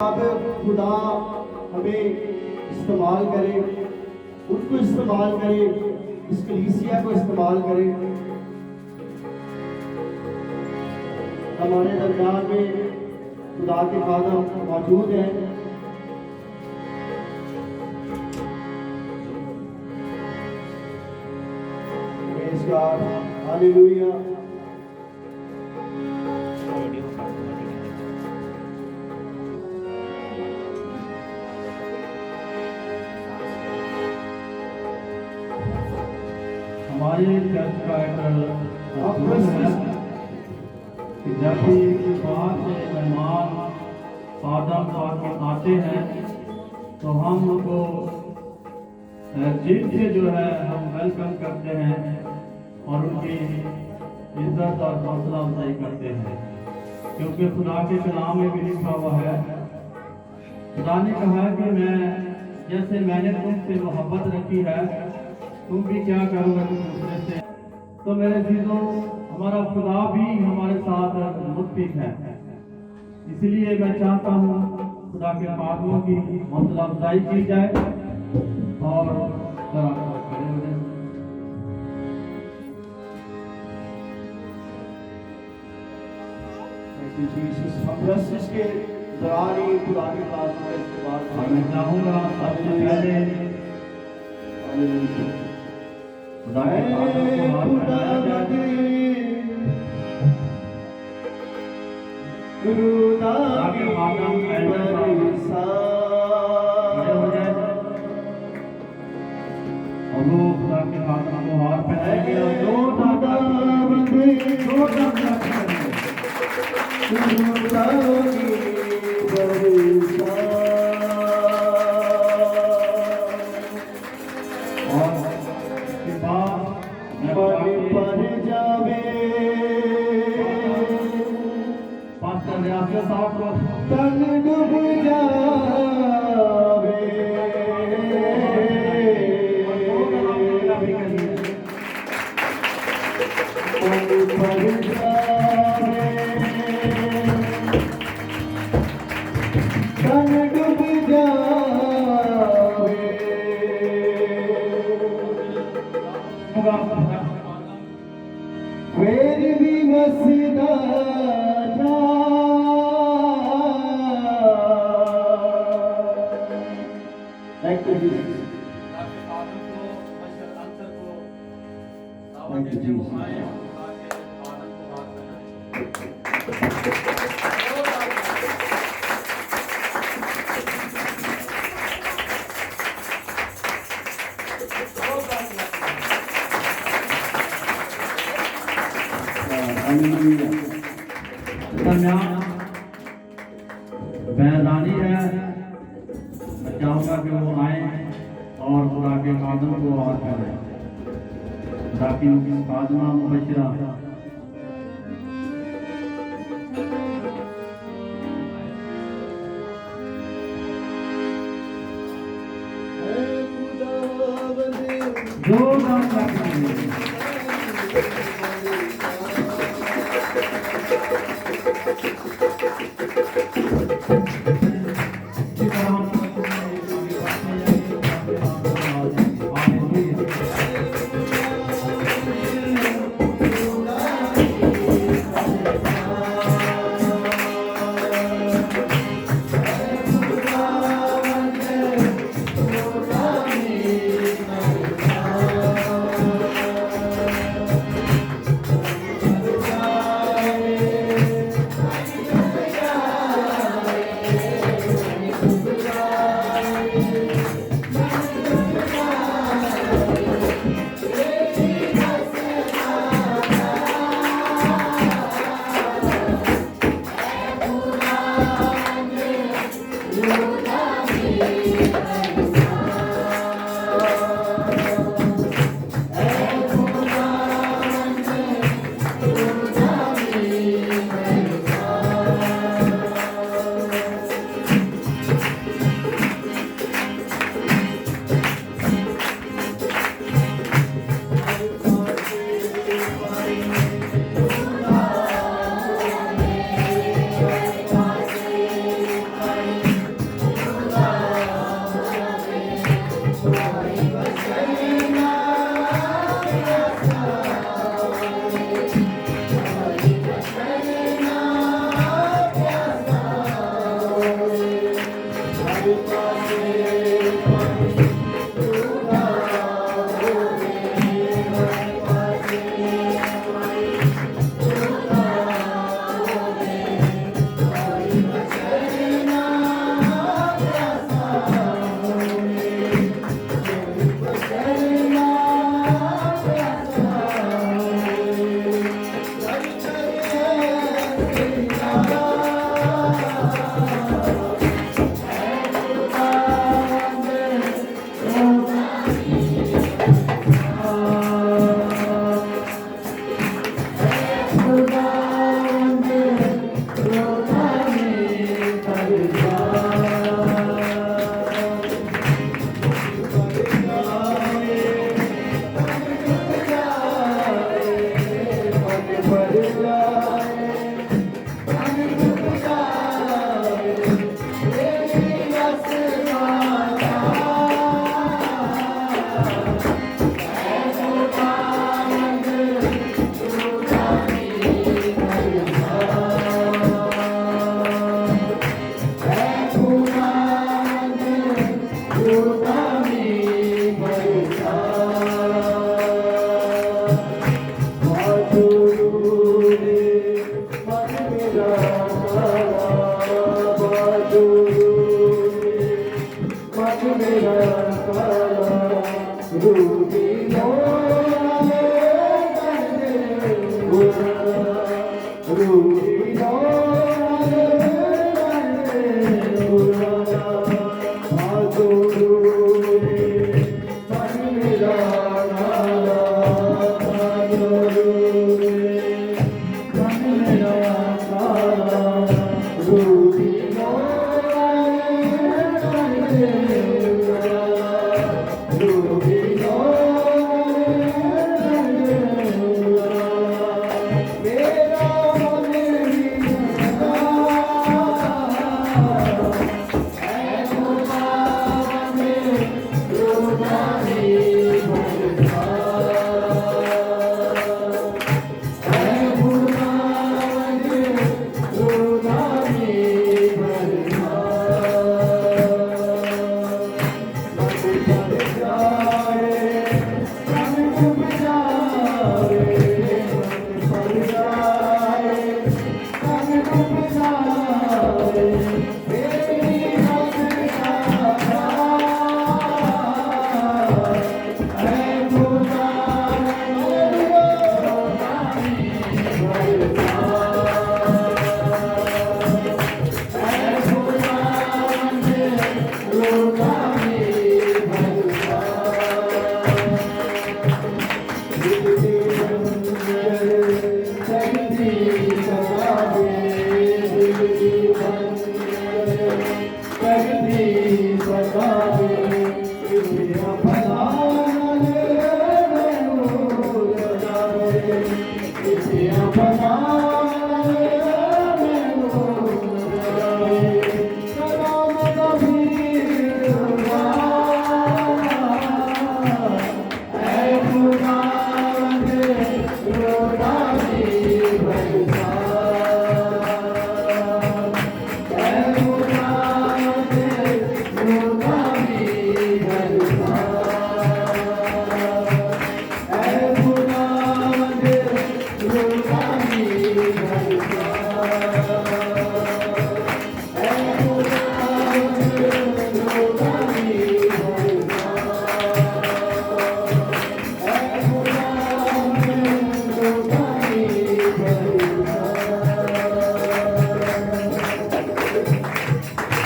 अब खुदा हमें इस्तेमाल करे, उसको इस्तेमाल करे, इस कलीसिया को इस्तेमाल करे। हमारे दरमियान में खुदा के खादम मौजूद हैं। Praise God, hallelujah. हमारे चर्च का एक कि जब भी बाहर से मेहमान आदम साथ आते हैं तो हम उनको दिल से जो है हम वेलकम करते हैं और उनकी इज्जत और हौसला अफजाई करते हैं, क्योंकि खुदा के कलाम में भी लिखा हुआ है, खुदा ने कहा है कि जैसे मैंने तुमसे मोहब्बत रखी है तुम भी क्या करोगे दूसरे से। तो मेरे चीजों हमारा खुदा भी हमारे साथ मुत्फिक है, इसलिए मैं चाहता हूँ खुदा के खादमों की हौसला अफजाई की जाए और हम बस इसके दौरान ही खुदा के खादमों का इस्तेमाल मैं चाहूँगा सबसे पहले खुदा के खादमों को हाथ मिलाया जाए। खुदा के खादम और वो खुदा के खादम को हाथ पहनाएंगे और दो तन डूब जावे, पर जावे, तन डूब जावे। फिर भी मसदा बेदानी है। मैं चाहूँगा कि वो आए और खुदा के खादम को हाथ करें ताकि उनकी खादमा मुबशरा मेरा काला रूपी मोरा रूपी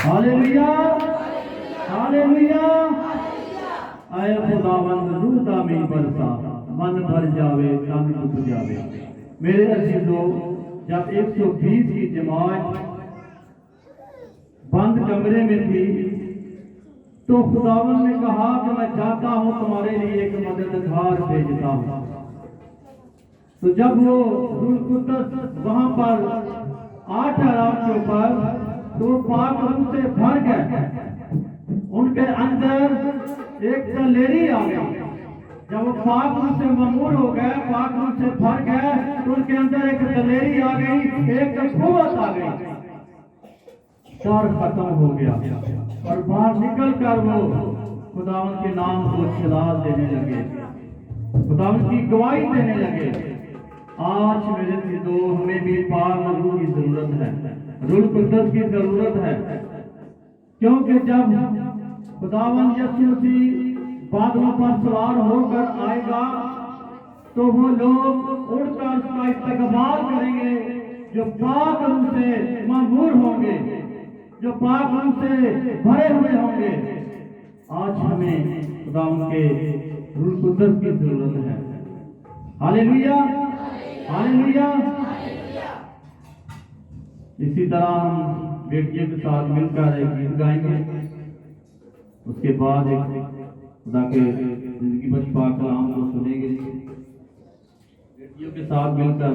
हालेलुया हालेलुया। आए खुदावंद रूदा में बरसा, मन भर जावे तन डूब जावे। मेरे अजीजों, जब 120 की जमात बंद कमरे में थी तो खुदावंद ने कहा कि मैं चाहता हूं तुम्हारे लिए एक मददगार भेजता हूं। तो जब वो रूह कुद्दस वहां पर आ ठहरा के ऊपर, तो पाक रूह से भर गए। उनके अंदर एक दलेरी आ गई। जब वो पाक रूह से ममूर हो गए, पाक रूह से भर गए, तो उनके अंदर एक दलेरी आ गई, एक कुव्वत आ गई। डर खत्म हो गया और बाहर निकल कर वो खुदावंद के नाम को चिल्ला देने लगे, खुदावंद की गवाही देने लगे। आज मेरे दोस्तों, हमें भी पाक रूह की जरूरत है, रूह कुद्दस की जरूरत है। क्योंकि जब खुदावंद यीशु मसीह बादलों पर सवार होकर आएगा तो वो लोग उड़कर उसका इस्तकबाल करेंगे जो पाक रूह से ममूर होंगे, जो पाक रूह से भरे हुए होंगे। आज हमें खुदावंद के रूह कुद्दस की जरूरत है। Hallelujah hallelujah. इसी तरह हम बेटियों के साथ मिलकर एक गीत गाएंगे, उसके बाद एक खुदा के जिंदगी बख्श पाक कलाम को सुनेंगे बेटियों के साथ मिलकर।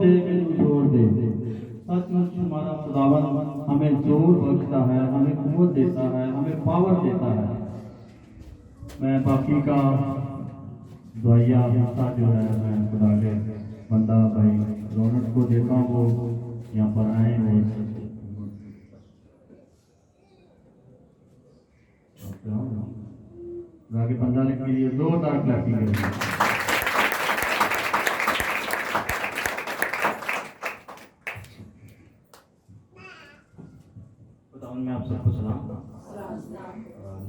दे मैनू जोर दे। सचमुच हमारा खुदावन हमें जोर बख्शता है, हमें कुव्वत देता है, हमें पावर देता है। मैं बाकी का दुआया हिस्सा जो है मैं खुदा के बंदा भाई रौनक को देता हूँ, वो यहाँ पर आए वो जाके बंदा के लिए जोरदार क्लैपिंग करेंगे। खुदावन में आप सबको सलाम।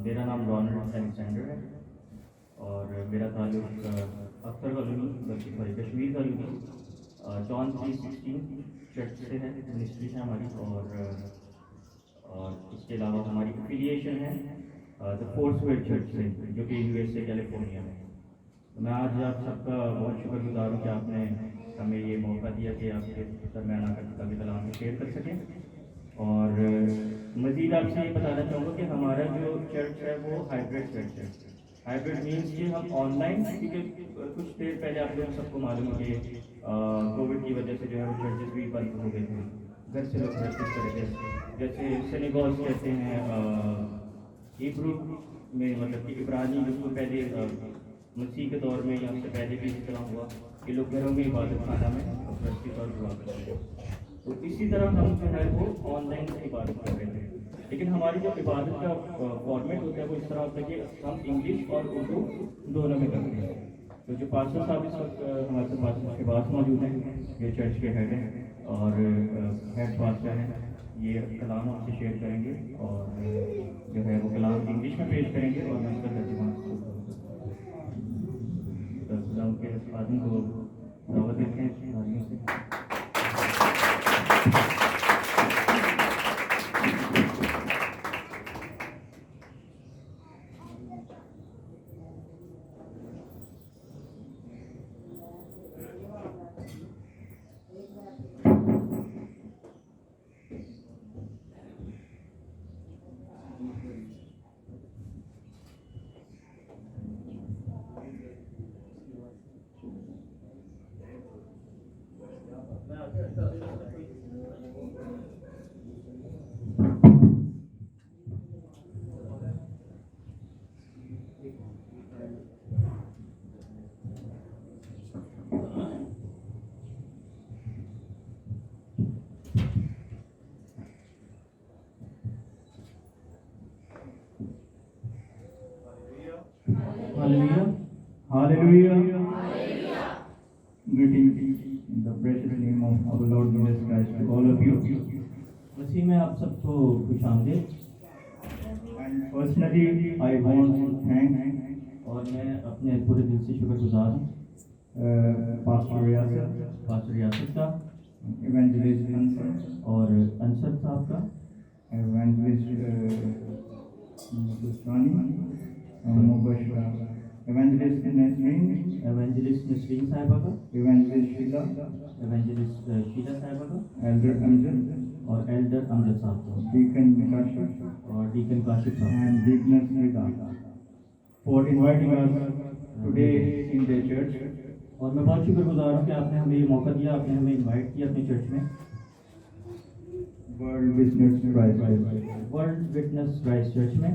मेरा नाम रॉनल्ड अलेक्जेंडर है और मेरा ताल्लुक अख्तर कॉलोनी बल्कि sorry Kashmir colony John 316 church से है, मिनिस्ट्री है हमारी। और इसके अलावा हमारी एफिलिएशन है द फोर्सवेयर चर्च से, जो कि यूएसए कैलिफोर्निया में। तो मैं आज आप सबका बहुत शुक्रगुजार हूँ कि आपने हमें ये मौका दिया कि आपके दरम्यान आकर किताबी कलाम में शेयर कर सकें। और मज़ीद आपसे ये बताना चाहूँगा कि हमारा जो चर्च है वो हाइब्रिड चर्च है। हाइब्रिड मीन्स कि हम ऑनलाइन, क्योंकि कुछ देर पहले आप लोग सबको मालूम है कि कोविड की वजह से जो है वो चर्चेज भी बंद हो गए थे, घर से लोग प्रैक्टिस कर रहे थे। जैसे सिनेगॉग कहते हैं हिब्रू में, मतलब कि इब्रानी, जिसको पहले मसीह के दौर में या उससे पहले भी इस तरह हुआ कि लोग घरों में इबादत खाना में उपस्थित और हुआ करते थे। तो इसी तरह हम जो है वो ऑनलाइन से इबादत कर रहे थे। लेकिन हमारी जो इबादत का फॉर्मेट होता है वो इस तरह होता है कि हम इंग्लिश और उर्दू दोनों में करते हैं। तो जो पास्टर साहब इस वक्त हमारे साथ पास्टर के पास मौजूद हैं, ये चर्च के हेड हैं और हेड पास्टर हैं, ये कलाम आपसे शेयर करेंगे और जो है वो कलाम इंग्लिश में पेश करेंगे और मैं उसका तर्जुमा के आदमी को दावत देते हैं आदमियों से। Hallelujah. Hallelujah. Greetings in the precious name of our Lord Jesus Christ to all of you. मसीह में आप सबको खुशामदीद। And personally I want to thank, और मैं अपने पूरे दिल से शुक्रगुजार हूँ पास्टर रियासत का, इवेंजलिस्ट अंसर और अंसर साहब का, इवेंजलिस्ट evangelist Nasreen साहिबा का, evangelist शीला साहिबा का, elder Amjad और elder अमजद साहब का, deacon काशिफ और deacon काशिफ साहब, and deaconess Rita for inviting us today in their church। और मैं बहुत शुक्रगुजार हूँ कि आपने हमें ये मौका दिया, आपने हमें इनवाइट किया अपने चर्च में। वर्ल्ड विटनेस क्राइस्ट चर्च में।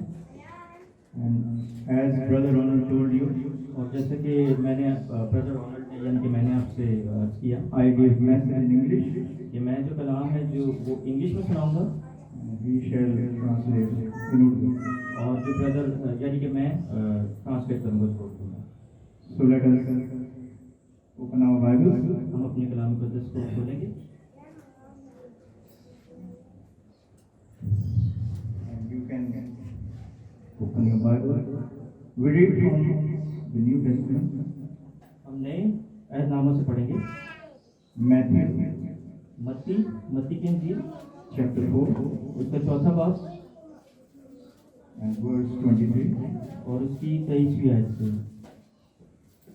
And as brother Ronald told you, और जैसे कि मैंने ब्रदर रोनाल्ड ने यानी कि मैंने आपसे किया, I give message in English, कि मैं जो कलाम है जो वो इंग्लिश में सुनाऊंगा, he shall translate in Urdu, और जो ब्रदर यानी कि मैं ट्रांसलेट करूंगा उसको उर्दू में। So let us open our Bible, हम अपने कलाम मुक़द्दस को खोलेंगे। And you can open your Bible. We read from the New Testament. हम नए अहदनामे से पढ़ेंगे। मत्ती की इंजील चैप्टर 4 उसका चौथा बाब and verse 23 और उसकी 23वीं आयत से।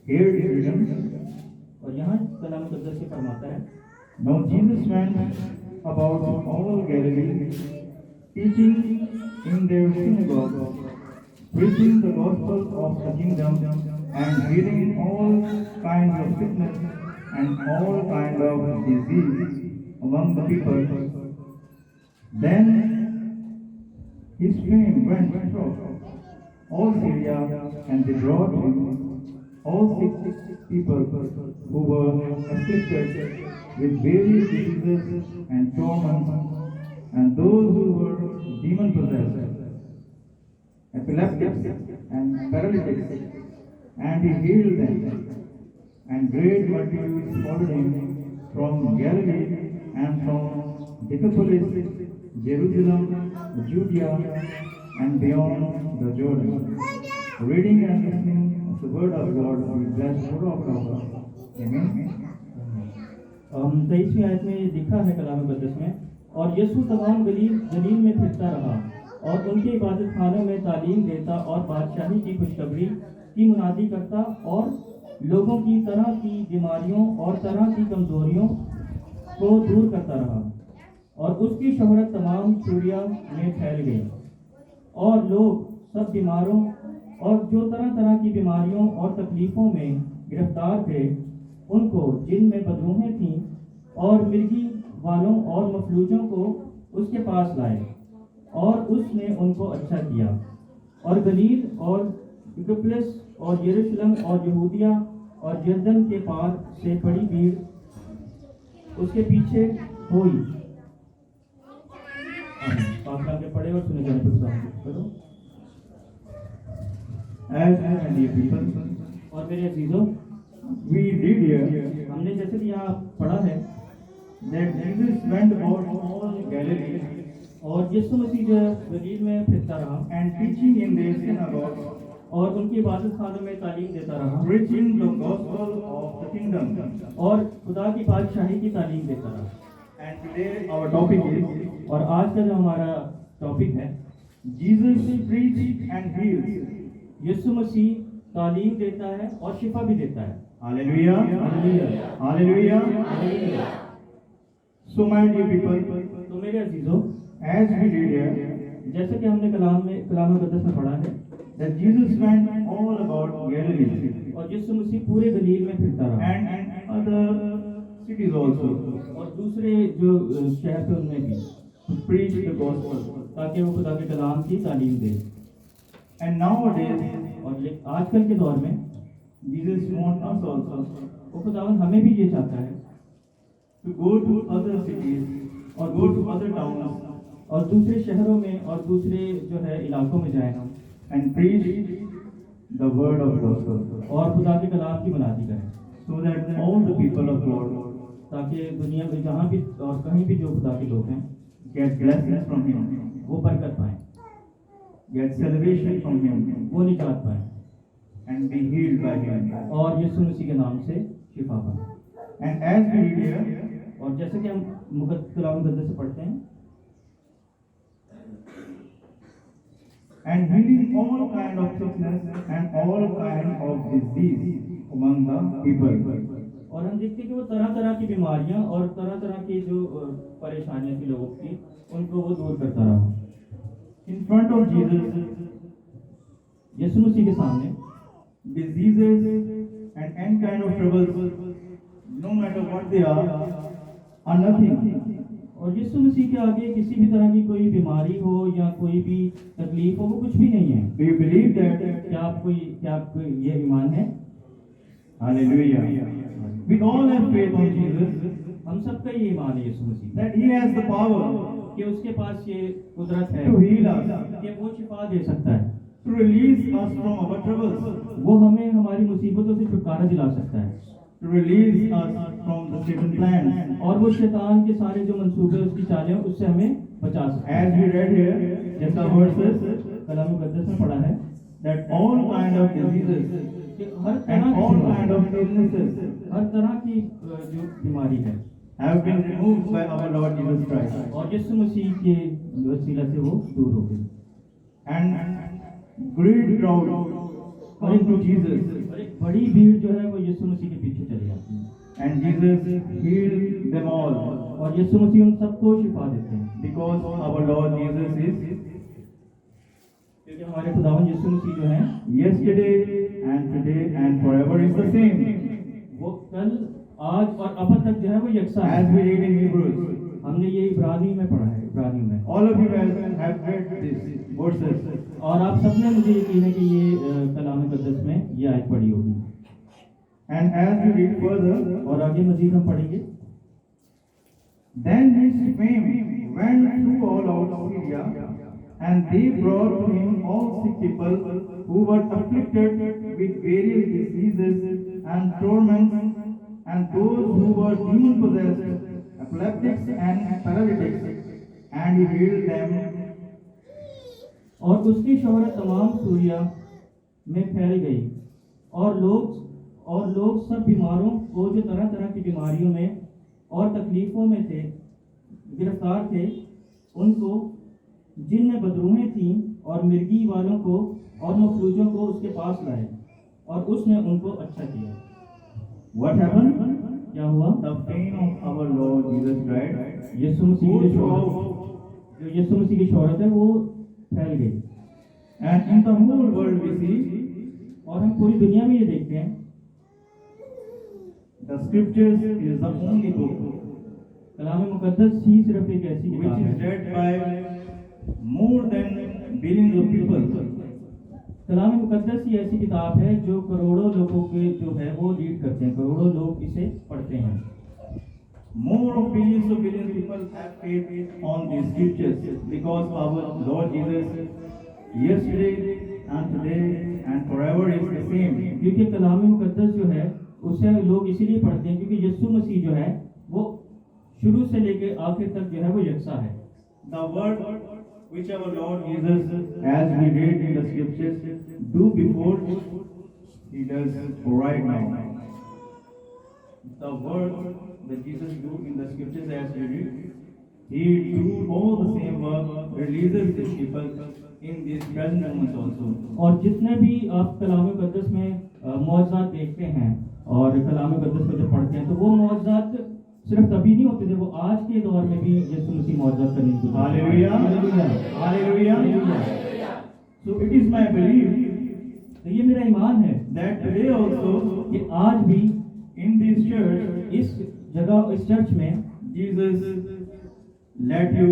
Here is written, और यहाँ कलाम मुक़द्दस से फरमाता है, Now Jesus went about all Galilee, teaching in their synagogues, preaching the gospel of the kingdom and healing all kinds of sickness and all kind of disease among the people. Then his fame went through all Syria, and they brought him all sick people who were afflicted with various diseases and torments, and those who were demon possessed, epileptics and paralytics, and he healed them. And great multitudes followed him from Galilee and from Decapolis, Jerusalem, Judea, and beyond the Jordan. Reading and listening the word of God, we bless the word of God. Amen. 23वीं आयत में लिखा है कलाम मुकद्दस में, और यीशु तमाम गलील में फिरता रहा और उनके इबादत खानों में तालीम देता और बादशाही की खुशखबरी की मुनादी करता और लोगों की तरह की बीमारियों और तरह की कमजोरियों को दूर करता रहा। और उसकी शोहरत तमाम सूरिया में फैल गई और लोग सब बीमारों और जो तरह तरह की बीमारियों और तकलीफों में गिरफ्तार थे उनको, जिनमें बदरूहें थीं और मिर्गी वालों और मफलूजों को उसके पास लाए, और उसने उनको अच्छा किया। और गलील और डिकापुलिस और यरूशलेम और यहूदिया और यरदन के पार से बड़ी भीड़ उसके पीछे हुई। पाक के पढ़े और सुने जाने पर करो। As many people, और मेरे अजीजों, we read here हमने जैसे कि यहाँ पढ़ा है that Jesus went about all Galilee और यीशु मसीह जो है गलील में फिरता रहा and teaching in their synagogues, और उनकी इबादत खानों में तालीम देता रहा preaching the gospel of the kingdom. और खुदा की बादशाही की तालीम देता रहा। And today our topic is और आज का जो हमारा टॉपिक है, Jesus preached and heals. यीशु मसीह तालीम देता है और शिफा भी देता है। Hallelujah. Hallelujah. Hallelujah. So my dear people, तो मेरे अजीजों, as we read here, जैसे कि हमने कलाम मुकद्दस में पढ़ा है that Jesus went all about Galilee और यीशु मसीह पूरे गलील में फिरता रहा and other cities also और दूसरे जो शहर थे उनमें भी, to preach the gospel. ताकि वो खुदा के कलाम की तालीम दे। And nowadays, और आजकल के दौर में Jesus wants us also वो खुदावन हमें भी ये चाहता है to go to other cities or go to other towns और दूसरे शहरों में और दूसरे जो है इलाकों में जाए हम and preach the word of gospel, और खुदा के कलाम की मुनादी करें, so that all the people of God ताकि दुनिया में जहाँ भी और कहीं भी जो खुदा के लोग हैं get blessings from Him, वो बरकत पाएं, get salvation from Him, वो निजात पाएं and be healed by Him. और यीशु मसीह के नाम से शिफा पाएं। And as we read here, और जैसे कि हम कलाम मुकद्दस से पढ़ते हैं, and healing all kind of sickness and all kind of disease among the people. और हम देखते हैं कि वो तरह तरह की बीमारियां और तरह तरह की जो परेशानियां थी लोगों की, उनको वो दूर करता रहा। In front of Jesus, यीशु मसीह के सामने diseases and any kind of troubles, no matter what they are nothing. और यीशु मसीह के आगे किसी भी तरह की कोई बीमारी हो या कोई भी तकलीफ हो, वो कुछ भी नहीं है। Do you believe that? क्या आपको ये ईमान है? Hallelujah. We all have faith on Jesus हम सबका ये ईमान है यीशु मसीह that He has the power कि उसके पास ये कुदरत है to heal us, कि वो शिफा दे सकता है, to release us from our troubles, वो हमें हमारी मुसीबतों से छुटकारा दिला सकता है, to release us from the Satan plans. और वो शैतान के सारे जो मंसूबे उसकी चालें उससे हमें बचा सकता है। As we read here, just the verses, कलाम मुकद्दस में पढ़ा है that all kind of diseases कि हर and तरह all की kind of illnesses हर तरह की जो बीमारी है have been removed by our Lord Jesus Christ. और यीशु मसीह के वसीला से वो दूर हो गई। And great crowd coming to Jesus, और एक बड़ी भीड़ जो है वो यीशु मसीह के पीछे चली जाती है and Jesus healed them all और यीशु मसीह उन सबको शिफा देते हैं, because our Lord Jesus is क्योंकि हमारे खुदावन यीशु मसीह जो है yesterday and today and forever is the same. वो कल आज और अब तक जो है वो यकसा है। As we read in Hebrews, हमने ये इब्रानी में पढ़ा है, इब्रानी में। all of you have read these verses. और आप सबने, मुझे यकीन है कि ये कलाम मुकद्दस में ये आयत पढ़ी होगी। And as we read further, और आगे मजीद हम पढ़ेंगे। then his fame went through all out Syria, and they brought to him all sick people who were afflicted with various diseases and torments, and those who were demon possessed, epileptics and paralytics, and he healed them. और उसकी शोहरत तमाम सूरिया में फैल गई, और लोग सब बीमारों को जो तरह तरह की बीमारियों में और तकलीफों में थे, गिरफ्तार थे, उनको जिनमें बदरूहें थीं और मिर्गी वालों को और मफलूजों को उसके पास लाए, और उसने उनको अच्छा किया। What happened? क्या हुआ? The fame of our Lord Jesus Christ यीशु मसीह की goes शोहरत, throughout, जो यीशु मसीह की शोहरत है वो फैल गई। and in the whole world we see और हम पूरी दुनिया में ये देखते हैं, the scriptures is the only book कलाम मुकद्दस ही सिर्फ एक ऐसी which किताब is है, read by more than billions of people. कलाम मुकद्दस ही ऐसी किताब है जो करोड़ों लोगों के जो है वो रीड करते हैं, करोड़ों लोग इसे पढ़ते हैं। More of billions people have faith on these scriptures because our Lord Jesus yesterday and today and forever is the same. क्योंकि कलाम मुकद्दस जो है उसे लोग इसीलिए पढ़ते हैं क्योंकि यीशु मसीह जो है वो शुरू से लेकर आखिर तक जो है वो यकसा है। The word which our Lord Jesus, as we read in the scriptures, do before he does right now. The word that Jesus do in the scriptures as we read, he do all the same work, releases his people in these present moments also. और जितने भी आप कलाम मुकद्दस में मौजज़ात देखते हैं और कलाम मुकद्दस को जब पढ़ते हैं तो वो मौजज़ात सिर्फ तभी नहीं होते थे, वो आज के दौर में भी यीशु मसीह मौजज़ात करने की Hallelujah. Hallelujah. So it is my belief तो ये मेरा ईमान है that today also कि आज भी in this church, इस जगह, इस चर्च में Jesus let you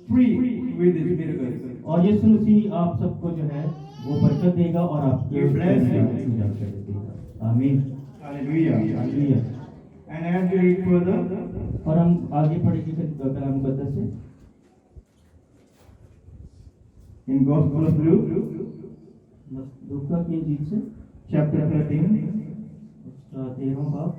free with his miracles. और यीशु मसीह आप सबको जो है वो बरकत देगा और आपके He bless you. देगा। आमीन। Hallelujah. Hallelujah. And as we read further, और हम आगे पढ़ेंगे कलाम मुकद्दस से in Gospel of Luke, लूका की इंजील से chapter 13, उसका 13वां बाब,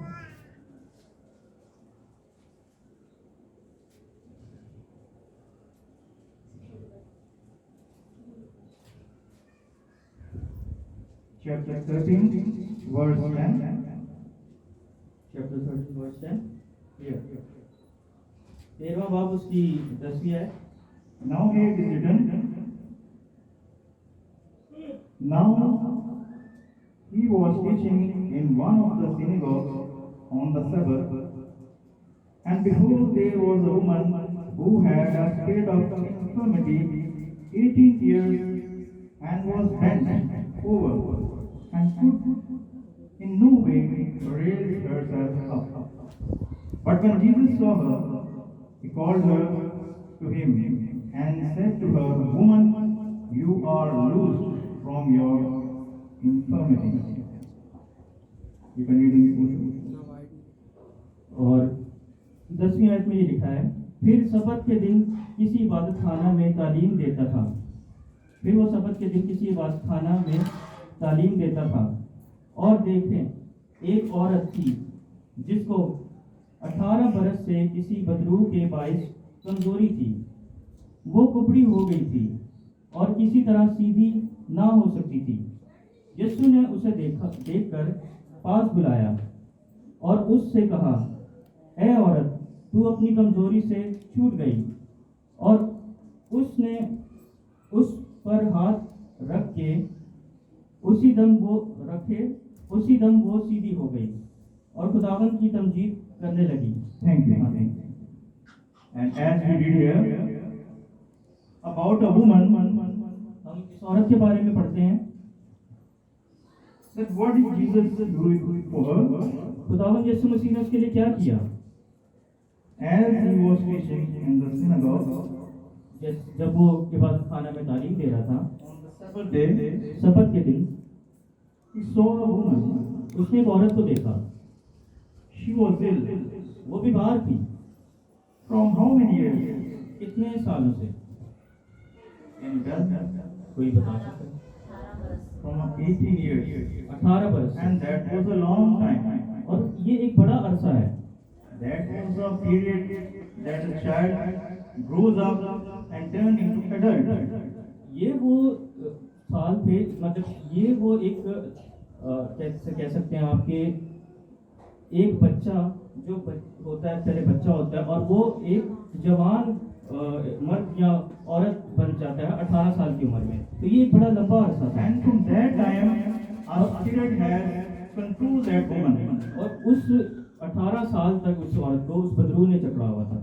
chapter 13, verse 10. Chapter 13 verse 10। Here. 13वां बाब उसकी 10वीं है। Now here it is written, now he was teaching in one of the synagogues on the Sabbath, and behold, there was a woman who had a spirit of infirmity 18 years, and was bent over, and could in no way raise herself up. But when Jesus saw her, he called her to him, and said to her, Woman, you are loosed from your infirmity. You can read in और 10वीं आयत में ये लिखा है, फिर सबत के दिन किसी इबादत खाना में तालीम देता था। फिर वो सबत के दिन किसी इबादत खाना में तालीम देता था, और देखें एक औरत थी जिसको 18 बरस से किसी बदरूह के बाइस कमजोरी थी। वो कुबड़ी हो गई थी और किसी तरह सीधी ना हो सकती थी। यीशु ने उसे देखकर पास बुलाया और उससे कहा, ऐ औरत, तू अपनी कमजोरी से छूट गई। और उसने उस पर हाथ रख के उसी दम वो सीधी हो गई और खुदावन की तमजीद करने लगी। Thank you. And as we read here about a woman, हम इस औरत के बारे में पढ़ते हैं that what did Jesus do for her? खुदावंद यीशु मसीह ने उसके लिए क्या किया? As he was teaching in the synagogue, जब वो इबादत खाना में तालीम दे रहा था, on the Sabbath day, सब्बत के दिन he saw a woman. उसने एक औरत को देखा। She was ill. वो बीमार थी। From how many years? कितने सालों से? In death. कोई बता सकता है? From 18 years. 18 वर्ष। And that was a long time. और ये एक बड़ा अरसा है। That was a period that a child grows up and turns into adult. ये वो साल थे, मतलब ये वो एक कैसे कह सकते हैं आपके, एक बच्चा जो होता है, पहले बच्चा होता है और वो एक जवान मर्द या औरत बन जाता है 18 साल की उम्र में। तो ये एक बड़ा लंबा अरसा था। And from that time, a spirit has controlled that woman. और उस 18 साल तक उस औरत को उस बदरू ने चकरा हुआ था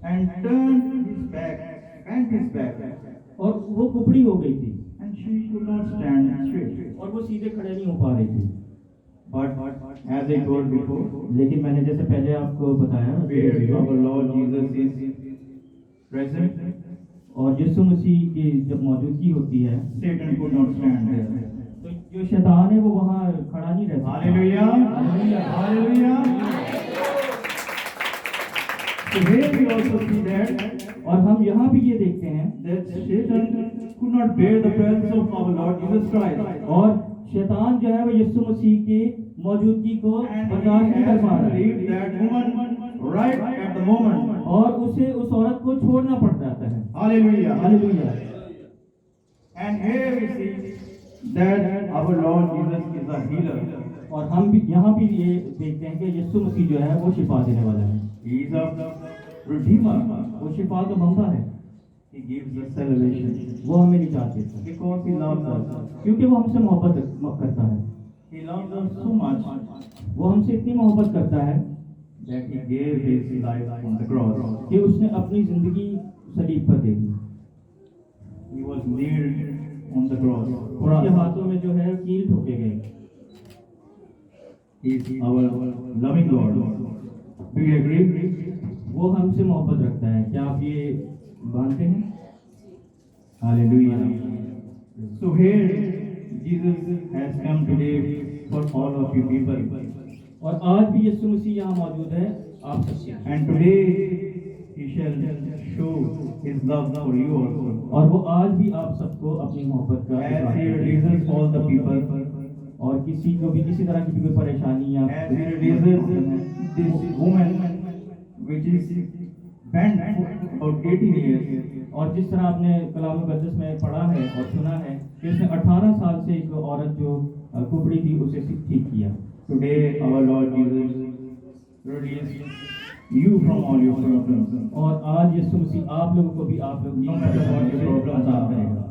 And turned his back, bent his back. और वो कुपड़ी हो गई थी And she could not stand straight. और वो सीधे खड़े नहीं हो पा रही थी। But as I told before, लेकिन मैंने जैसे पहले आपको बताया, where our Lord Jesus is present, और यीशु मसीह की जब मौजूदगी होती है Satan could not stand there. तो जो शैतान है वो वहाँ खड़ा नहीं रहता। Hallelujah! Hallelujah! So here we also see that और हम यहाँ भी ये देखते हैं Satan could not bear the presence of our Lord Jesus Christ. और शैतान जो है वो यीशु मसीह की मौजूदगी को And बर्दाश्त he नहीं कर has पा to रहा है leave that woman right at the moment. और उसे उस औरत को छोड़ना पड़ जाता है। Hallelujah! Hallelujah. And here we see that our Lord Jesus is a healer. और हम भी यहाँ भी ये देखते हैं कि यीशु मसीह जो है वो शिफा देने वाला है। He is a redeemer. वो शिफा का मंबा है। He gives us salvation वो हमें निजात देता है because he loves us. क्योंकि वो हमसे मोहब्बत करता है। He loves us so much वो हमसे इतनी मोहब्बत करता है that he gave his life on the cross. कि उसने अपनी जिंदगी सलीब पर दे दी। He was nailed on the cross. उसके हाथों में जो है कील ठोके गए। He is our loving Lord. Do you agree? वो हमसे मोहब्बत रखता है। क्या आप ये मानते हैं? Hallelujah. So here Jesus has come today for all of you people. और आज भी यीशु मसीह यहाँ मौजूद है आप सबके लिए। And today he shall show his love for you also. और वो आज भी आप सबको अपनी मोहब्बत का As इजहार he करेगा। releases all the people, और किसी को भी किसी तरह की भी कोई परेशानी या as he releases this woman which is bent for 18 years, और जिस तरह आपने कलाम मुक़द्दस में पढ़ा है और सुना है कि उसने 18 साल से एक औरत जो कुबड़ी थी उसे ठीक किया। today our Lord Jesus releases you from all your problems. और आज यीशु मसीह आप लोगों को भी आप लोगों की No matter what your problems आज़ाद करेगा,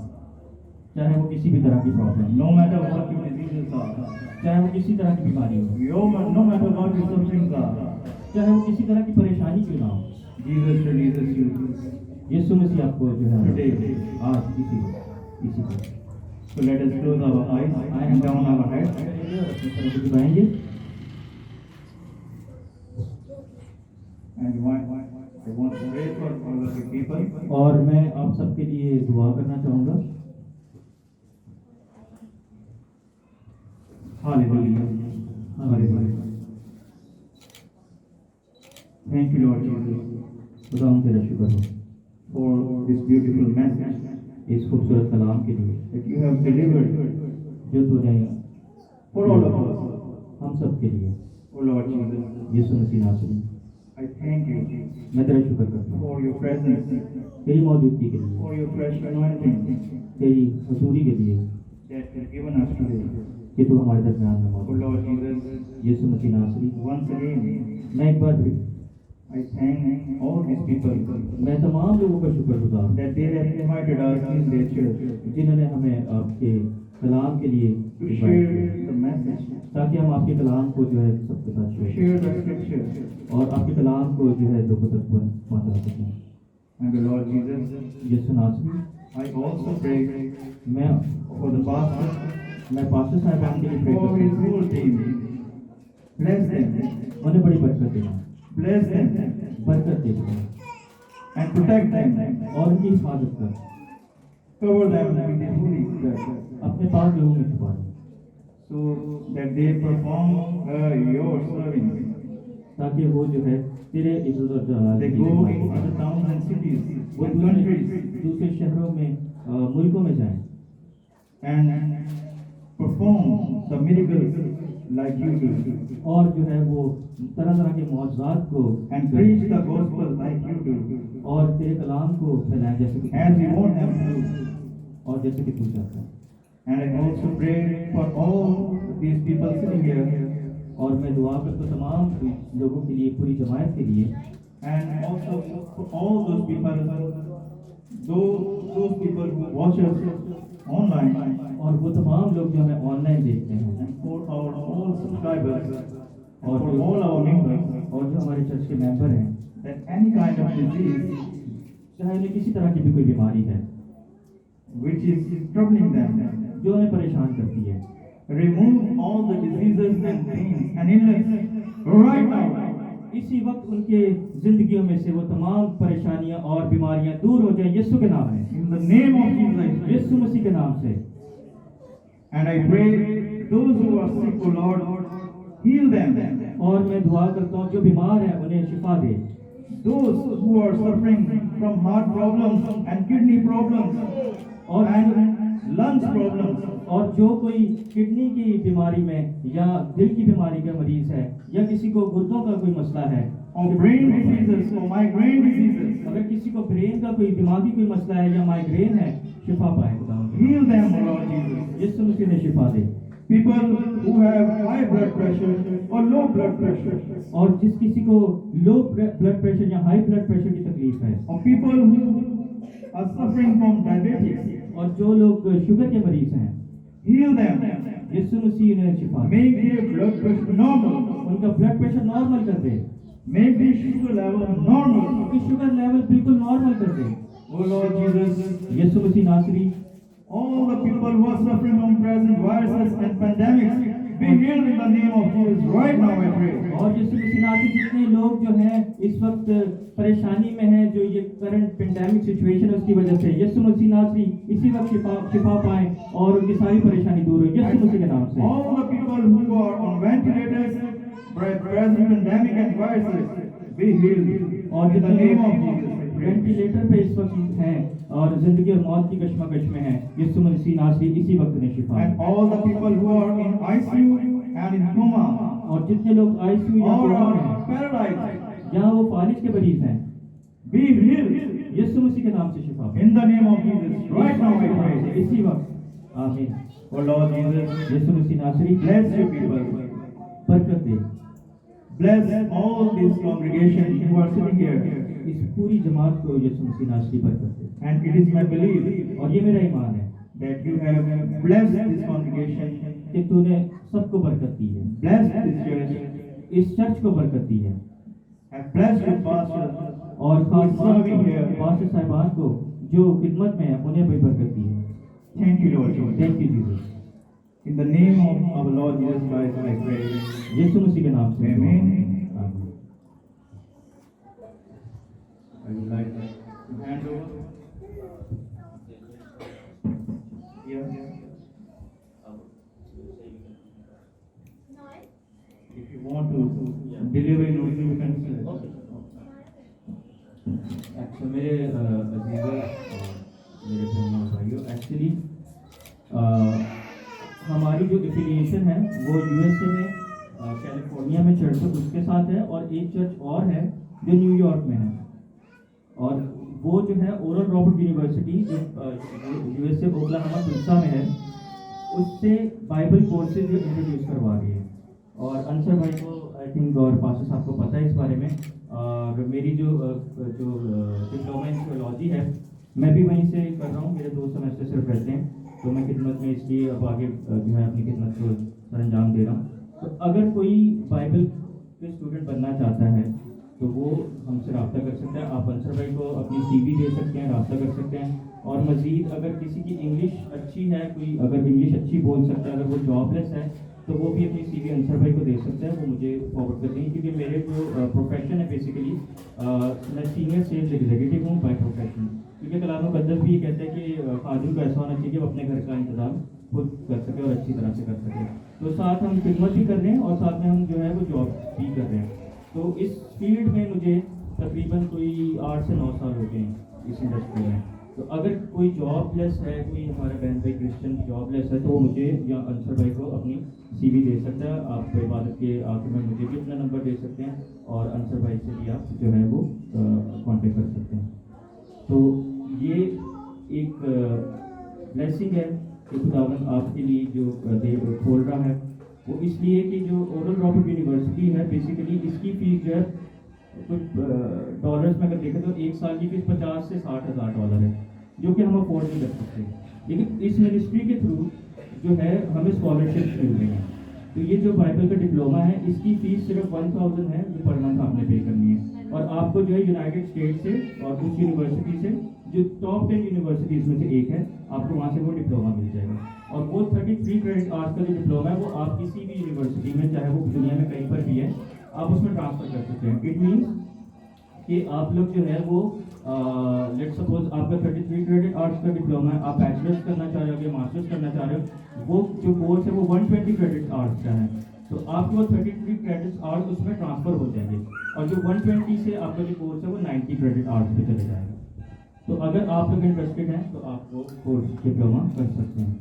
चाहे वो किसी भी तरह की problem, No matter what your diseases are, चाहे वो किसी तरह की बीमारी हो, no matter what your sufferings are, चाहे वो किसी तरह की परेशानी क्यों ना हो, Jesus releases you यीशु मसीह आपको जो है today. आज इसी को So let us close our eyes and down our heads. झुकाएंगे And I want to pray for all of you people. और मैं आप सबके लिए दुआ करना चाहूँगा। Hallelujah. Hallelujah. Thank you, Lord Jesus, खुदा हम तेरा शुक्र हो for this beautiful message इस खूबसूरत कलाम के लिए that you have delivered जो तूने for all of us. हम सब के लिए Oh Lord Jesus, यीशु मसीह नासरी I thank you मैं तेरा शुक्र करता हूँ for your presence, तेरी मौजूदगी के लिए, for your fresh anointing तेरी हजूरी के लिए that you've given us today. कि तू हमारे दरमियान में Oh मौजूद है। Lord Jesus, यीशु मसीह नासरी once again, मैं एक बार फिर I thank all these people मैं तमाम लोगों का शुक्रगुजार हूँ that they have invited us in their church जिन्होंने हमें आपके कलाम के लिए to invite share किया, the message, ताकि हम आपके कलाम को जो है सबके साथ to share share the scripture. और आपके कलाम को जो है लोगों तक पहुंचा सकें। And the Lord Jesus, यीशु नासरी I also pray मैं for the pastor, पास्टर साहब के लिए प्रे for करता his हूँ whole team, bless them, उन्हें बड़ी बरकत देना, bless them, बरकत देना and protect them. और उनकी हिफाजत कर, Cover them with the Holy Spirit, अपने पास लोगों में छुपा दे, so that they perform your service. ताकि वो जो है तेरे इज्जत They go into other towns and cities वो and countries दूसरे शहरों में मुल्कों में जाएं and perform the miracles like you do और जो है वो तरह तरह के मौजूदात को and preach the gospel like you do, और तेरे कलाम को फैलाएं जैसे कि as we want them to. और जैसे कि तू चाहता है। And I also pray for all these people sitting here और मैं दुआ करता हूं तमाम लोगों के लिए, पूरी जमात के लिए, and also for all those people who watch us online, और वो तमाम लोग जो हमें ऑनलाइन देखते हैं, and for our all subscribers, and और for जो all our members, और जो हमारे चर्च के मेंबर हैं, that any kind of disease चाहे उन्हें किसी तरह की भी कोई बीमारी है which is troubling them, जो उन्हें परेशान करती है, remove all the diseases and pains and illness right now. इसी वक्त उनके जिंदगियों में से वो तमाम परेशानियां और बीमारियां दूर हो जाएं यीशु के नाम में, In the name of Jesus, यीशु मसीह के नाम से। and I pray those who are sick, O Lord, heal them. और मैं दुआ करता हूँ जो बीमार है उन्हें शिफा दे, Those who are suffering from heart problems and kidney problems and lungs problems, और जो कोई किडनी की बीमारी में या दिल की बीमारी का मरीज है या किसी को गुर्दों का कोई मसला है or brain diseases or migraine diseases, अगर किसी को ब्रेन का कोई दिमागी कोई मसला है या माइग्रेन है, शिफा पाए खुदा। heal them, O Lord Jesus. यीशु मसीह ने शिफा दे। People who have high blood pressure or low blood pressure, और जिस किसी को लो ब्लड प्रेशर या हाई ब्लड प्रेशर की तकलीफ है, or people who are suffering from diabetes, और जो लोग शुगर के मरीज हैं, heal them. यीशु मसीह ने शिफा दे, Make their blood pressure normal. उनका ब्लड प्रेशर नॉर्मल कर दे, Make their sugar level normal. उनकी शुगर लेवल बिल्कुल नॉर्मल कर दे। O Lord Jesus, यीशु मसीह नासरी, all the people who are suffering from present viruses and pandemics, be healed in the name of Jesus right now, I pray. और यीशु मसीह नासरी जितने लोग जो हैं इस वक्त परेशानी में हैं, जो ये करंट पेंडेमिक सिचुएशन है उसकी वजह से, यीशु मसीह नासरी इसी वक्त शिफा पाएं और उनकी सारी परेशानी दूर हो यीशु मसीह के नाम से। All the people who are on ventilators by present pandemic and viruses, be healed और in the जितने name of लोग Jesus, I pray. वेंटिलेटर पे इस वक्त हैं और जिंदगी और मौत की कश्मकश में हैं, यीशु मसीह नासरी इसी वक्त उन्हें शिफा दे। And all the people who are in ICU and in coma और जितने लोग आईसीयू या or कोमा में are हैं, paralyzed, जहाँ वो फालिज के मरीज हैं, be healed यीशु मसीह के नाम से शिफा दे। in the name of Jesus right now, I pray. इसी वक्त आमीन। O Lord Jesus, यीशु मसीह नासरी bless your people. बरकत दे, Bless all this congregation who are sitting here. इस पूरी जमात को यीशु मसीह नासरी बरकत दे। And it is my belief और ये मेरा ईमान है that you have blessed this congregation, कि तूने सबको बरकत दी है, blessed this church, इस चर्च को बरकत दी है, and blessed your pastor और खास serving here. पास्टर साहिबान को जो खिदमत में है उन्हें भी बरकत दी है। Thank you, Lord Jesus. Thank you Jesus. In the name of our Lord Jesus Christ, I pray. यीशु मसीह के नाम से Amen. आमीन। I would like to hand over. Yeah. If you want to deliver in Urdu, you can say. अच्छा मेरे अजीज़ों और मेरे बहनों और भाइयों, एक्चुअली हमारी जो एफिलिएशन है वो यूएसए में कैलिफोर्निया में चर्च है उसके साथ है, और एक चर्च और है जो न्यूयॉर्क में है, और वो जो है ओरल रॉबर्ट यूनिवर्सिटी जो यूएसए ओक्लाहोमा तुल्सा में है, उससे बाइबल कोर्सेज जो इंट्रोड्यूस करवा रही है। और अंसर भाई को आई थिंक और पास्टर साहब को पता है इस बारे में। और मेरी जो डिप्लोमा इन थियोलॉजी है मैं भी वहीं से कर रहा हूँ, मेरे 2 सेमेस्टर सिर्फ रहते हैं, तो मैं खिदमत में इसलिए अब आगे जो है अपनी खिदमत को सर अंजाम दे रहा हूँ। तो अगर कोई बाइबल के स्टूडेंट बनना चाहता है तो वो हमसे रब्ता कर सकता है। आप अंसर भाई को अपनी CV दे सकते हैं, रब्ता कर सकते हैं। और मज़ीद अगर किसी की इंग्लिश अच्छी है, कोई अगर इंग्लिश अच्छी बोल सकता है, अगर वो जॉबलेस है तो वो भी अपनी CV अंसर भाई को दे सकते हैं, वो मुझे फॉरवर्ड कर देंगे, क्योंकि मेरे जो प्रोफेशन है बेसिकली मैं सीनियर सेल्स एग्जीक्यूटिव हूँ बाय प्रोफेशन। क्योंकि कलाम मुक़द्दस भी ये कहते हैं कि खादिम को ऐसा होना चाहिए कि वो अपने घर का इंतजाम खुद कर सके और अच्छी तरह से कर सके। तो साथ हम खिदमत भी कर रहे हैं और साथ में हम जो है वो जॉब भी कर रहे हैं। तो इस फील्ड में मुझे तकरीबन कोई 8 से 9 साल हो गए हैं इस इंडस्ट्री में। तो अगर कोई जॉबलेस है, कोई हमारा बहन भाई क्रिश्चियन जॉबलेस है, तो वो मुझे या अंसर भाई को अपनी CV दे सकता है। आप इबादत के आखिर में मुझे भी अपना नंबर दे सकते हैं और अंसर भाई से भी आप जो है वो कांटेक्ट कर सकते हैं। तो ये एक ब्लेसिंग है कि खुदावंद आपके लिए जो देव खोल रहा है, वो इसलिए कि जो ओरल रॉबर्ट यूनिवर्सिटी है बेसिकली इसकी फीस जो है कुछ डॉलर्स में अगर देखें तो एक साल की फीस 50 से 60 हज़ार डॉलर है, जो कि हम अफोर्ड नहीं कर सकते। लेकिन इस मिनिस्ट्री के थ्रू जो है हमें स्कॉलरशिप मिल रही है। तो ये जो बाइबल का डिप्लोमा है इसकी फीस सिर्फ 1000 है जो पर मंथ आपने पे करनी है, और आपको जो है यूनाइटेड स्टेट से और उस यूनिवर्सिटी से जो टॉप 10 यूनिवर्सिटीज़ में से एक है, आपको वहाँ से वो डिप्लोमा मिल जाएगा। और वो 33 क्रेडिट आवर्स का जो डिप्लोमा है वो आप किसी भी यूनिवर्सिटी में, चाहे वो दुनिया में कहीं पर भी है, आप उसमें ट्रांसफ़र कर सकते हैं। इट मीन्स कि आप लोग जो है वो लेट सपोज आपका 33 क्रेडिट आवर्स का डिप्लोमा है, आप बैचलर्स करना चाह रहे हो या मास्टर्स करना चाह रहे हो, वो जो कोर्स है वो 120 क्रेडिट आवर्स का है, तो आपके वो 33 क्रेडिट आवर्स उसमें ट्रांसफ़र हो जाएंगे, और जो 120 से आपका जो कोर्स है वो 90 क्रेडिट आवर्स पे चले जाएगा। तो अगर आप लोग इंटरेस्टेड हैं तो आप वो कोर्स डिप्लोमा कर सकते हैं।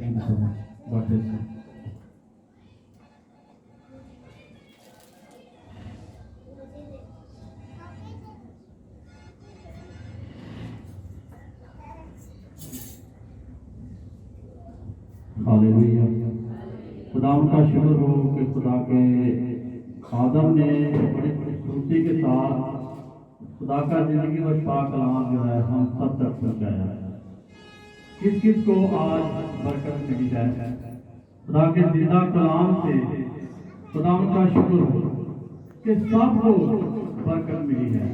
Thank you so much, God bless you. Hallelujah. खुदा का शुक्र हो कि खुदा के आदम ने बड़ी खूबसूरती के साथ खुदा का जिंदगी व पाक कलाम जो है हम सब तक पहुँचाया है। किस किस को आज बरकत मिली है खुदा के जिंदा कलाम से, खुदा का शुक्र हो कि सबको बरकत मिली है,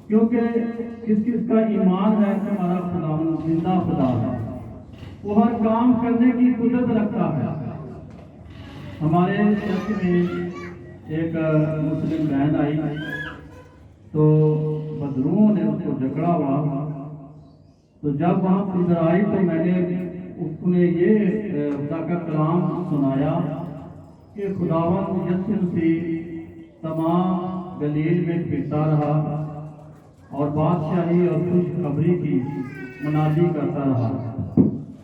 क्योंकि किस किस का ईमान है कि हमारा खुदा जिंदा खुदा है, वो हर काम करने की कुदरत रखता है। हमारे चर्च में एक मुस्लिम बहन आई, तो बदरूओं ने उसको जकड़ा हुआ, तो जब वहाँ इधर आई तो मैंने उसने ये खुदा का कलाम सुनाया कि खुदावंद यीशु मसीह तमाम गलील में फिरता रहा और बादशाही और खुशखबरी की मुनादी करता रहा,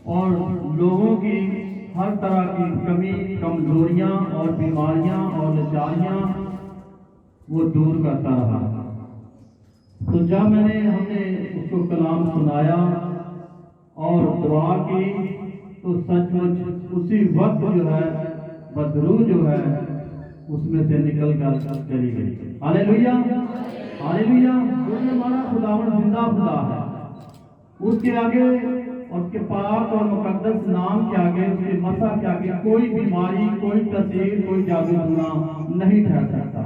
और लोगों की हर तरह की कमी, कमजोरियां और बीमारियां और लाचारियां वो दूर करता रहा। तो जब हमने उसको कलाम सुनाया और दुआ की, तो सचमुच उसी वक्त जो है बदरू जो है उसमें से निकल कर चली गई। Hallelujah, hallelujah. क्योंकि हमारा खुदावंद जिंदा खुदा है, उसके आगे, उसके पाक और मुकद्दस नाम के आगे, उसके मसा के आगे कोई बीमारी, कोई तस्वीर, कोई जादू टूना नहीं ठहर सकता।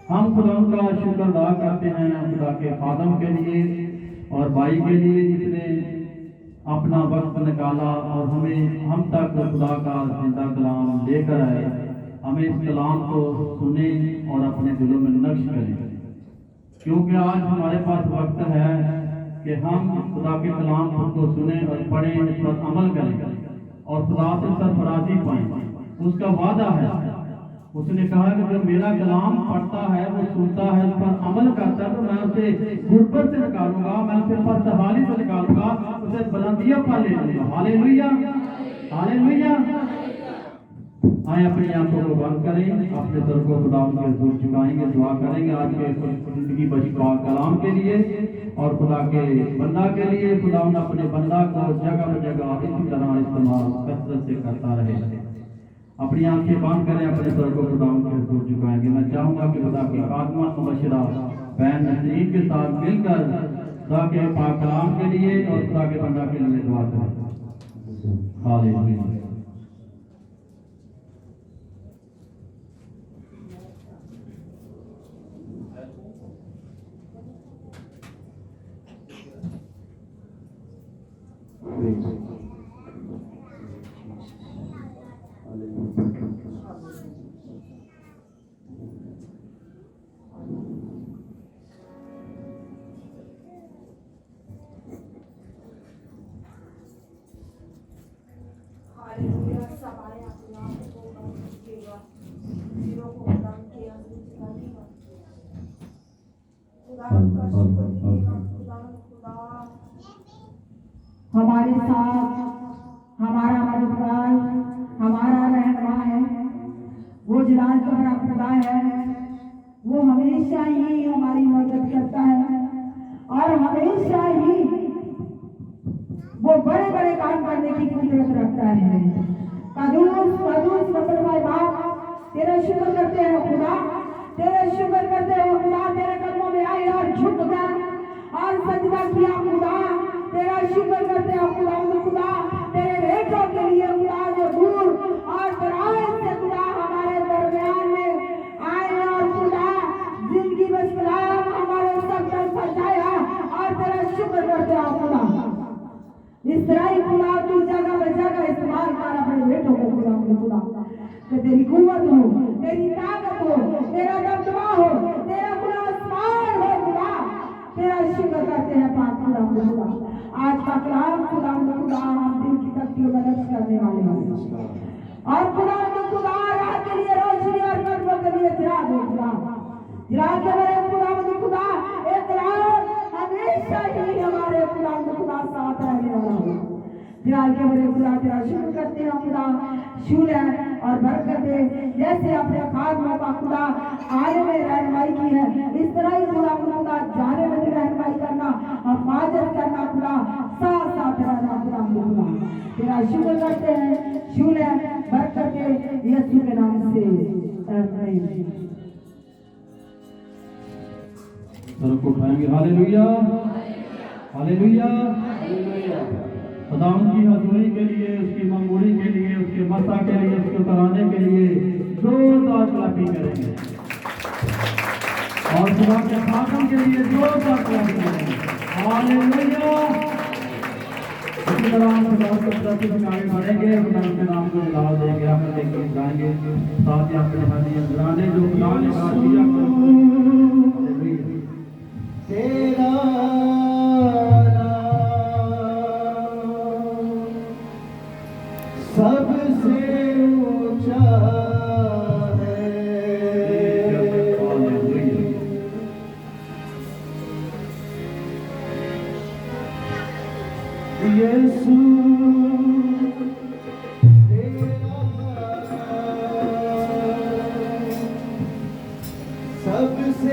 हम खुदा का शुक्र अदा करते हैं खुदा के खादम के लिए और भाई के लिए जिसने अपना वक्त निकाला और हम तक खुदा का जिंदा कलाम लेकर आए। हमें इस कलाम को सुने और अपने दिलों में नक्श करें, क्योंकि आज हमारे पास वक्त है कि हम खुदा के कलाम को सुने और पढ़ें, इस पर अमल करें और खुदा से सरफराजी पाएं। उसका वादा है, उसने कहा कि जब मेरा कलाम पढ़ता है, वो सुनता है, उस पर अमल करता है, तो मैं उसे गुर्बत से निकालूंगा, मैं उसे पस्तहाली से निकालूंगा, उसे बुलंदियों पर ले लूंगा। Hallelujah, hallelujah. आए अपनी आंखों को बंद करें, अपने सर को खुदा के हुजूर झुकाएंगे, दुआ करेंगे आज के जिंदगी बची पाक कलाम के लिए और खुदा के बंदा के लिए। खुदा अपने बंदा को जगह जगह इसी तरह इस्तेमाल कसरत से करता रहे। अपनी आंखें बंद करें, अपने सर को खुदा के हुजूर झुकाएंगे। मैं चाहूंगा कि खुदा की आत्मा मुबशरा बहन नसरीन के साथ मिलकर खुदा के पाक कलाम के लिए और खुदा के बंदा के लिए दुआ करें। हालेलुया। हमारे साथ हमारा मददगार, हमारा रहनुमा है, वो जलाल का बड़ा खुदा है। वो हमेशा ही हमारी मदद करता है और हमेशा ही वो बड़े बड़े काम करने की कुदरत रखता है। कदूस कदूस मतलब बाप, तेरा शुक्र करते हैं खुदा, तेरा शुक्र करते हैं खुदा। तेरे कदमों में आए और झुक गए और सजदा किया खुदा। तेरा शुक्र करते हैं खुदा, खुदा तेरे बेटों के लिए खुदा जो दूर और दराज से खुदा हमारे दरमियान में आए और खुदा जिंदगी में सलाम हमारे सब पर सजाया और तेरा शुक्र करते हैं खुदा। इस तरह ही खुदा तू जगह में जगह इस्तेमाल कर अपने बेटों को खुदा, खुदा कि तेरी कुव्वत हो, तेरी ताकत हो, तेरा दबदबा हो, तेरा खुदा आसमान हो खुदा। तेरा शुक्र करते हैं पाक खुदा, खुदा। आज का कलाम खुदा, खुदा हम दिल की तख्तियों में नक्श करने वाले हैं और खुदा खुदा राह के लिए रोशनी और कदमों के लिए चिराग हो खुदा। चिराग के मेरे खुदा, खुदा एक रात हमेशा ही हमारे खुदा साथ रहने वाला हो। चिराग के मेरे खुदा तेरा शुक्र करते हैं खुदा, शूल है और बरकत दे जैसे अपने खादमों का खुदा आने में रहनुमाई की है, इस तरह ही खुदा जाने में भी रहनुमाई करना, हिफाजत करना खुदा, साथ साथ रहना खुदा। तेरा शुक्र करते हैं, शूल है बरकत दे यीशु के नाम से आमीन। सर को उठाएंगे। Hallelujah, hallelujah. खुदावंद की हजूरी के लिए, उसकी मंगूरी के लिए, उसके मसा के लिए, उसके उतराने के लिए जोरदार क्लैपिंग करेंगे और खुदा के शासन के लिए जोरदार क्लैपिंग करेंगे। हालेलुया। इसी तरह हम खुदा के प्रति आगे बढ़ेंगे, खुदा के नाम को जलाल देंगे, हम लेकर जाएंगे साथ ही अपने हदिया घराने जो खुदा ने कहा दिया हालेलुया। तेरा सबसे ऊंचा है, यीशु तेरा सबसे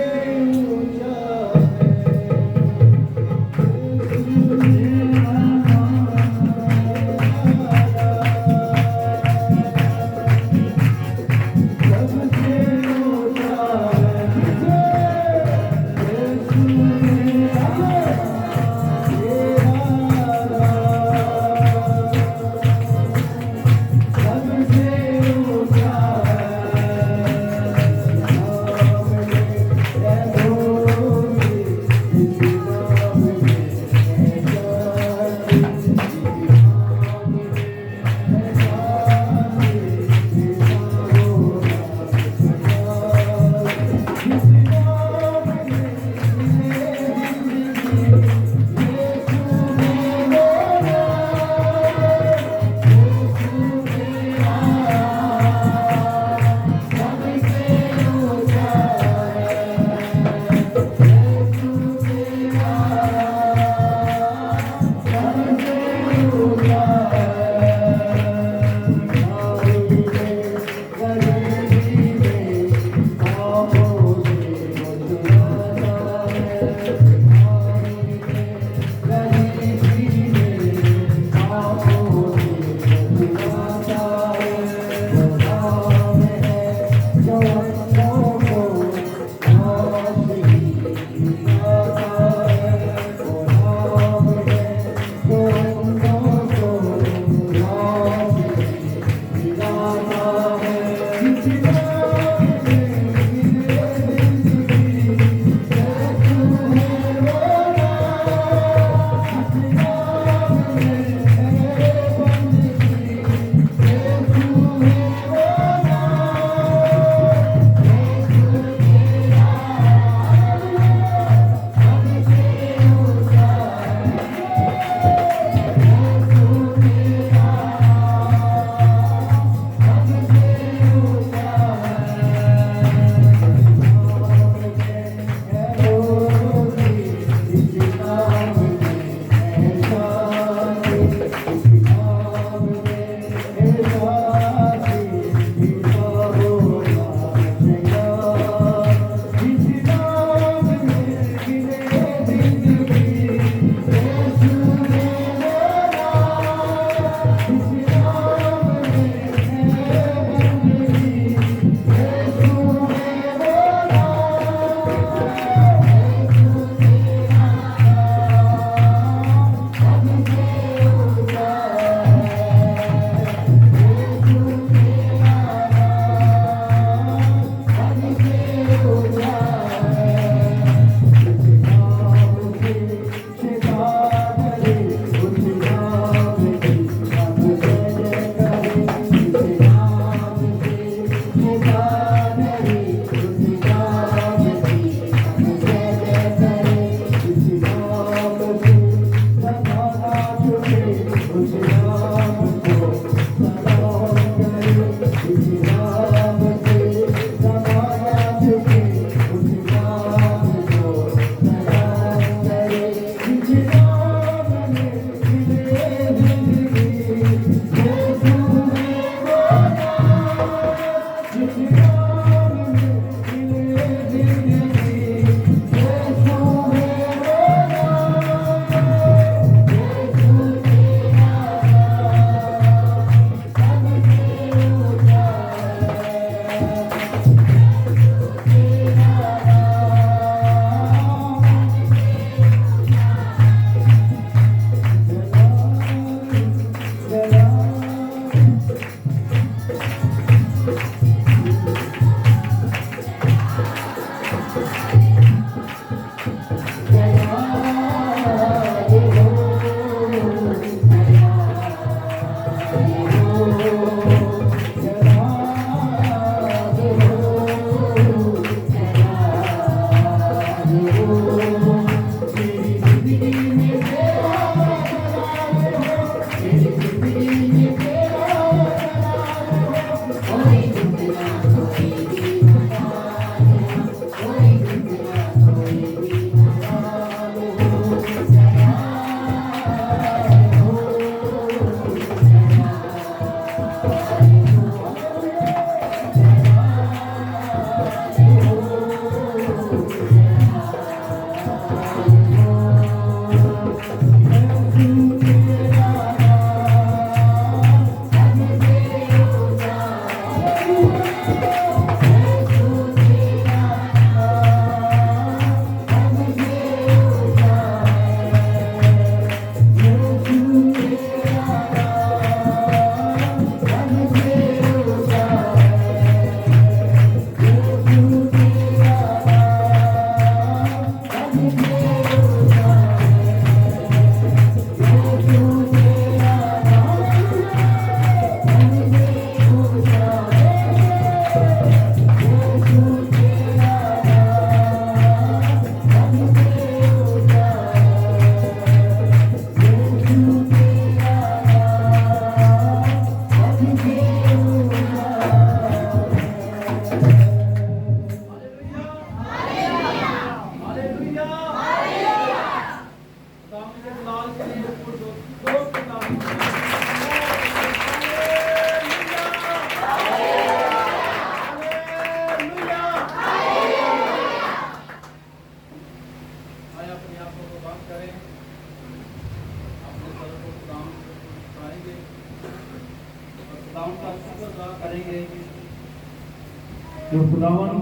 जो खुदावन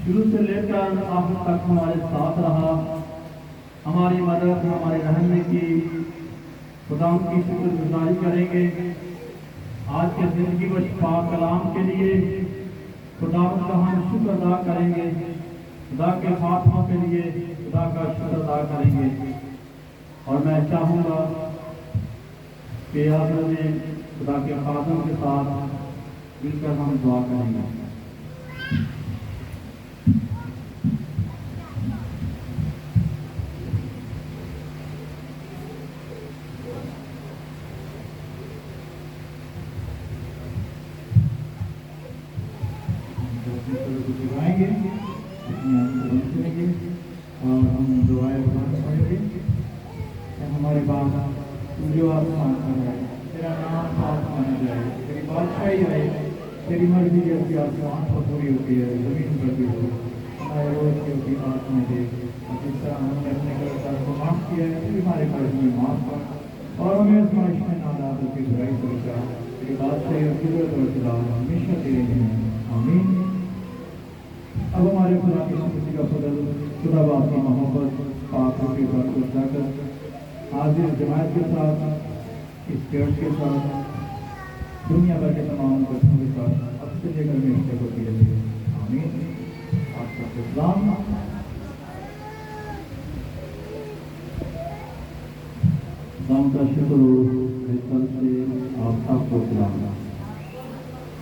शुरू से लेकर आखिर तक हमारे साथ रहा, हमारी मदद हमारे रहने की खुदावन की शुक्रगुजारी करेंगे। आज के जिंदगी बख्श पाक कलाम के लिए खुदावन का हम शुक्र अदा करेंगे, खुदा के फातमा के लिए खुदा का शुक्र अदा करेंगे। और मैं चाहूँगा कि आप में खुदा के खादम के साथ मिलकर हम दुआ करेंगे। दिखाएंगे अपने आप को बंद करेंगे और हम दुआएं पढ़ेंगे। हमारे बाप तू जो आसमान पर है, तेरा नाम पाक माना जाए, तेरी बादशाही आए, तेरी मर्जी जैसी आसमान पर पूरी होती है जमीन पर भी हो। हमारे रोज की होती बात में दे, और जिस तरह हमने अपने कर्जदार को माफ किया है फिर हमारे कर्ज में माफ कर, और हमें आजमाइश में ना डाल की बुराई से बचा। तेरी बादशाही और कुदरत और जलाल हमेशा तेरे हैं। आमीन। अब हमारे खुदा की खुशी का फजल, खुदा बाप की मोहब्बत, पाक रूपी बात को जाकर आज इस जमात के साथ, इस चर्च के साथ, दुनिया भर के तमाम बच्चों के साथ अब से लेकर हमेशा होती रही। आमीन। आपका इस्लाम। दाम का शुक्र हो, इस तरह से आप सबको सलाम।